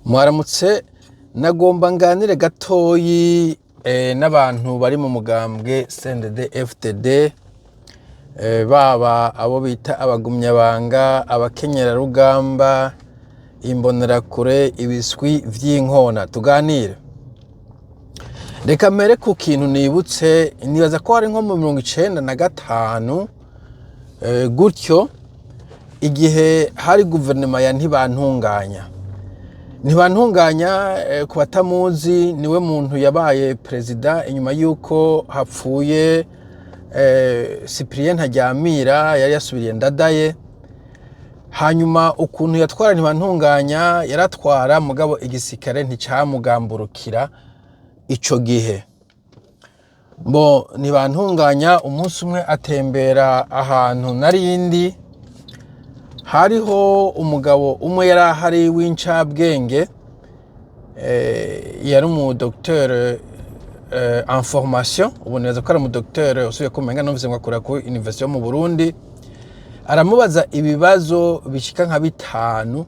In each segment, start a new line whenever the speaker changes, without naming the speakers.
Mwaramutse nagomba nganire gatoyi n'abantu bari mu mugambwe CNDD-FDD, baba abo bita abagumyabanga, abakenyerarugamba, imbonerakure, ibiswi vy'inkona. Tuganire. Reka mbere ku kintu nibutse, nibaza ko hari nko mu 1995 gutyo, igihe hari guverinoma ya Ntibantunganya. Ntibantunganya ku batamuzi niwe muntu yabaye perezida inyuma yuko hapfuye Cyprien Ntaryamira, yari yasubiriye Ndadaye. Hanyuma ukuntu yatwara Ntibantunganya, yaratwara mugabo igisirikare nticamugamburukira ico gihe. Ntibantunganya umunsi umwe atembera ahantu narindi, hariho umugabo umwe yari ahari w'incabwenge, yari umu docteur en formation, ubu neza ko ari umu docteur usubiye kumenga numvise ngo akora ku university yo mu Burundi. Aramubaza ibibazo bishika nka 5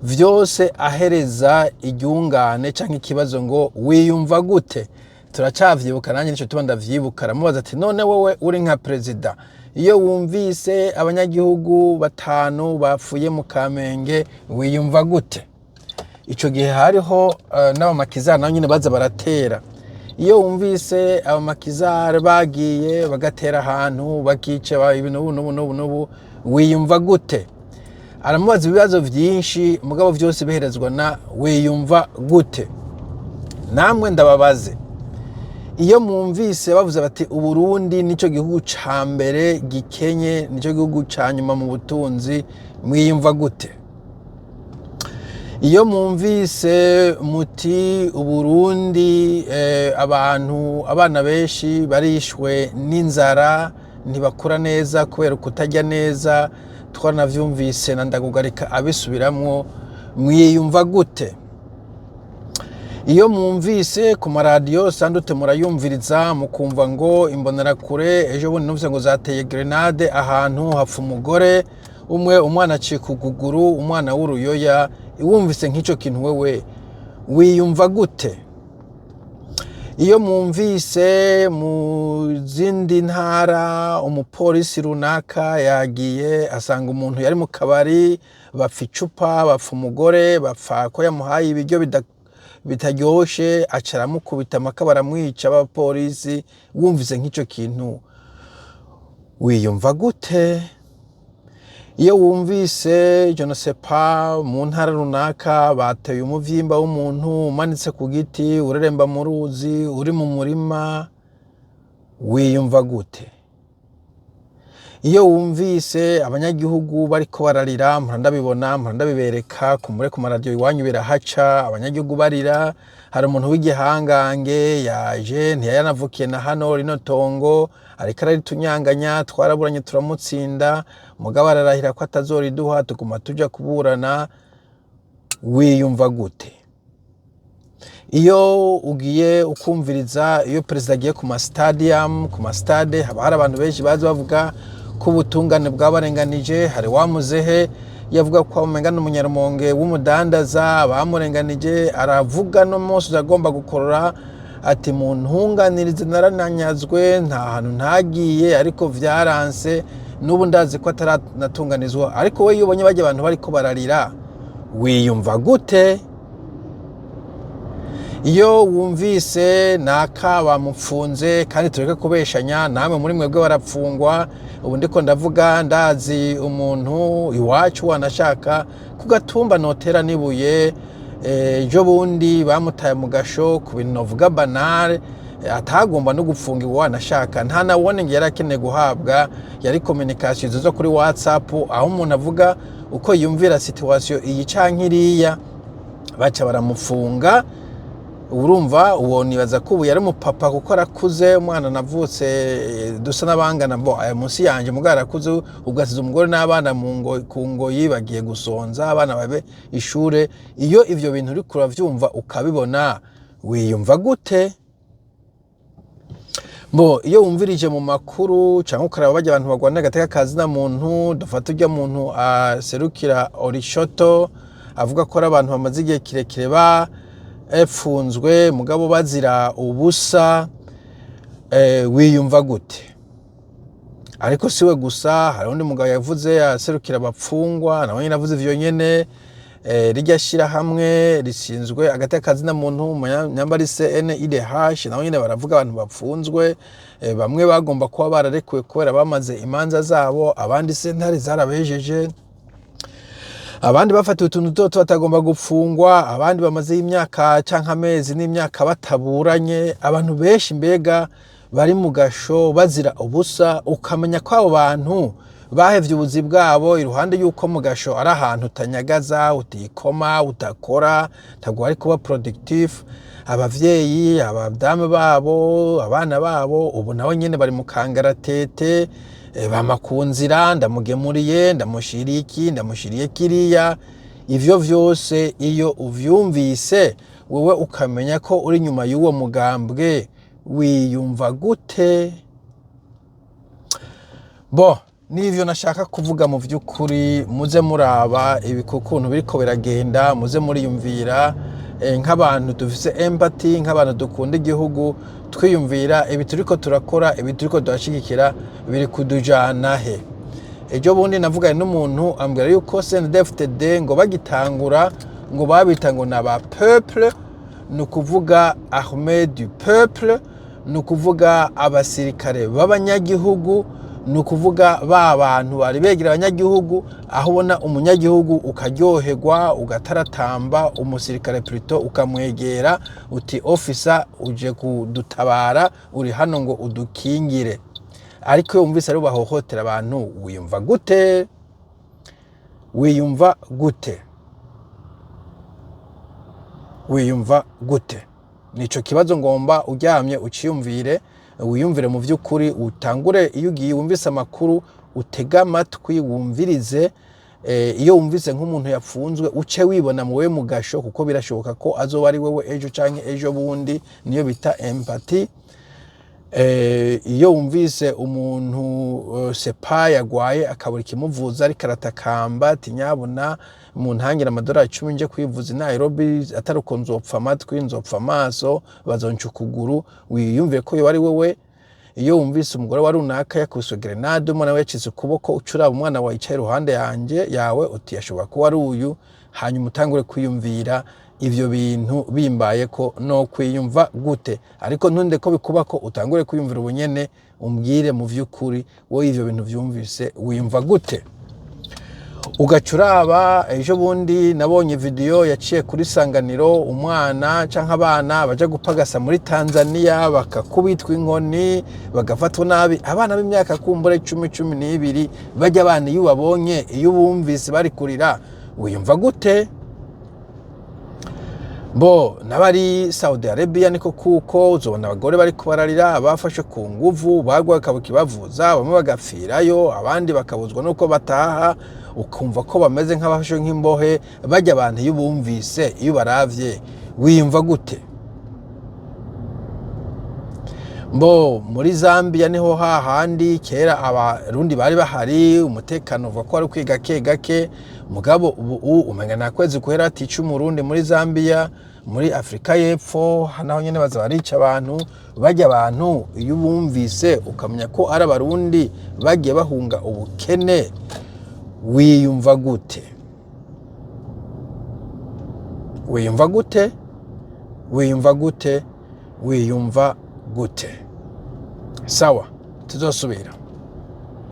vyose ahereza iryungane canke ikibazo ngo wiyumva gute. Turacavyibuka nanjye nico tuba ndavyibuka. Aramubaza ati none wowe uri nka perezida, iyo wumvise abanyagihugu 5 bapfuye mu Kamenge wiyumva gute? Ico gihe hariho n'abamakizari nabo nyene baza baratera. Iyo wumvise abamakizari bagiye bagatera ahantu bakica ibintu n'ubu wiyumva gute? Aramubaza ibibazo vyinshi mugabo vyose biherezwa na wiyumva gute. Namwe ndababaze, iyo mwumvise bavuze bati Uburundi nico gihugu ca mbere gikenye, nico gihugu ca nyuma mu butunzi, mwiyumva gute? Iyo mwumvise muti Uburundi abana benshi barishwe n'inzara, ntibakura neza kubera kutarya neza, twanavyumvise na Ndagugarika abisubiramwo, mwiyumva gute? Iyo mwumvise ku maradiyo sandute murayumviriza mukumva ngo imbonerakure ejo bundi numvise ngo zateye grenade ahantu hapfa umugore umwe, umwana acika ukuguru, umwana w'uruyoya, wumvise nk'ico kintu wewe wiyumva gute? Iyo mwumvise mu zindi ntara umupolisi runaka yagiye asanga umuntu yari mu kabari, bapfa icupa, bapfa umugore, bapfa ko yamuhaye ibiryo bitaryoshe, aca aramukubita amaka baramwica abapolisi, wumvise nk'ico kintu wiyumva gute? Iyo wumvise je ne sais pas mu ntara runaka bateye umuvyimba w'umuntu umanitse ku giti, ureremba mu ruzi, uri mu murima, wiyumva gute? Iyo wumvise abanyagihugu bariko bararira, ndabibona, ndabibereka kumure ku maradiyo iwanyu birahaca, abanyagihugu barira, hari umuntu w'igihangange yaje ntiyanavukiye na hano rino tongo, ariko araritunyanganya, twaraburanye turamutsinda, mugabo ararahira ko atazoriduha, tuguma tuja kuburana, wiyumva gute? Iyo ugiye ukumviriza, iyo perezida agiye ku stadium, ku stade haba hari abantu benshi bazi bavuga ko ubutungane bwabarenganije. Hari wamuzehe yavuga ko umenga n'umunyarumonge w'umudandaza bamurenganije, aravuga no munsi agomba gukorora ati mu ntunganirize narananyazwe, nta hantu ntagiye, ariko vyaranse, n'ubu ndazi ko ataratunganizwa. Ariko we yubonye bajya abantu bariko bararira, wiyumva gute? Iyo wumvise naka bamupfunze, kandi tureke kubeshanya, namwe muri mwebwe barapfungwa, ubu ndiko ndavuga ndazi umuntu iwacu wanashaka ku Gatumba notera nibuye, ejo bundi bamutaye mu gasho ku bintu novuga banale, atagomba no gupfunga wanashaka, nta na warning yarakeneye guhabwa, yari communication zo kuri WhatsApp, aho umuntu avuga uko yumvira situation iyi canke iriya, baca baramufunga. Urumva uwo nibaza ko ubu yari umupapa kuko arakuze, umwana navutse dusa n'abangana munsi yanje, mugabo arakuze, ugasiza umugore n'abana ku ngoyi bagiye gusonza, abana babe ishure. Iyo ivyo bintu uri kuravyumva ukabibona, wiyumva gute? Iyo wumvirije mu makuru canke ukaraba bajya abantu bagwana agateka kazi na muntu, dufata urya muntu aserukira Orishoto, avuga ko ari abantu bamaze igihe kirekire bafunzwe mugabo bazira ubusa, wiyumva gute? Ariko siwe gusa, hari undi mugabo yavuze aserukira abapfungwa nawe nyine avuze ivyo nyene. Rijya shirahamwe rishinzwe agateka kazina muntu nyambari CNIDH nawe nyine baravuga abantu bapfunzwe, bamwe bagomba kuba bararekuwe kubera bamaze imanza zabo, abandi sentare zarabejeje, abandi bafatiwe utuntu duto batagomba gupfungwa, abandi bamaze imyaka canke amezi n'imyaka bataburanye. Abantu benshi mbega bari mu gasho bazira ubusa, ukamenya ko abo bantu bahevye ubuzi bwabo iruhande yuko mu gasho ari ahantu utanyagaza, utikoma, utakora, ntabwo bari kuba productive. Abavyeyi, abadamu babo, abana babo ubu nawe nyene bari mu kangaratete, bamakunzira ndamugemuriye, ndamushiriye iki, ndamushiriye kiriya. Ivyo vyose iyo uvyumvise wewe ukamenya ko uri nyuma y'uwo mugambwe, wiyumva gute? Nivyo nashaka kuvuga mu vy'ukuri, muze muraba ibikukuntu biriko biragenda, muze muriyumvira nk'abantu dufise empathy, nk'abantu dukunda igihugu, twiyumvira ibi turiko turakora, ibi turiko turashigikira biri kudujana he. Ejo bundi navuganye n'umuntu ambwira yuko CNDD-FDD ngo bagitangura ngo babita ngo naba peuple, ni ukuvuga armée du peuple, ni ukuvuga abasirikare b'abanyagihugu, ni ukuvuga ba bantu bari begira abanyagihugu, aho ubona umunyagihugu ukaryoherwa ugataratamba, umusirikare plutôt ukamwegera uti officer uje kudutabara, uri hano ngo udukingire. Ariko iyo wumvise ari bahohotera abantu, wiyumva gute? Wiyumva gute? Wiyumva gute? Nico kibazo ngomba uryamye uciyumvire, wiyumvire mu vy'ukuri, utangure iyo ugiye wumvise amakuru utega amatwi wumvirize. Iyo wumvise nk'umuntu yapfunzwe uce wibona muwe mu gasho, kuko birashoboka ko azoba ari wewe ejo canke ejo bundi, niyo bita empathy. Iyo wumvise umuntu sepa yagwaye akabura ikimuvuza ariko aratakamba ati nyabona mu ntangira amadolari 10 nje kwivuza i Nairobi, atari uko nzopfa amatwi, nzopfa amaso, bazonca ukuguru, wiyumve ko yo ari wewe. Iyo wumvise umugore wa runaka yakubiswe grenade, umwana we yacize ukuboko, ucuraba umwana wawe yicaye iruhande yawe uti yashobora kuba ari uyu, hanyuma utangure kwiyumvira ivyo bintu bimbaye ko no kwiyumva gute. Ariko ntunde ko bikuba ko utangure kwiyumvira ubunyene, umbwire mu vy'ukuri wowe ivyo bintu vyumvise wiyumva gute. Ugacuraba. Ejo bundi nabonye video yaciye kuri Sanganiro, umwana canke abana baja gupagasa muri Tanzania bakakubitwa inkoni, bagafatwa nabi, abana b'imyaka kumbure 10-12 bajya abana iyo babonye, iyo bumvise bari kurira, wiyumva gute? Nabari Saudi Arabia niko kuko uzobona abagore bari kubararira, abafashe ku nguvu bagwa kabukibavuza, bamwe bagapfirayo, abandi bakabuzwa nuko bataha, ukumva ko bameze nk'abafashe nk'imbohe. Bajya abantu iyo bumvise, iyo baravye, wiyumva gute? Muri Zambia niho hahandi kera abarundi bari bahari, umutekano uvuga ko ari kwiga gake, mugabo ubu umenga nakwezi guhera aticu umurundi muri Zambia. Muri Afrika y'Epfo naho nyene baza barica abantu. Bajya abantu iyo bumvise ukamenya ko ari abarundi bagiye bahunga ubukene, wiyumva gute? Wiyumva gute? Wiyumva gute? Wiyumva gute? Sawa, tuzosubira.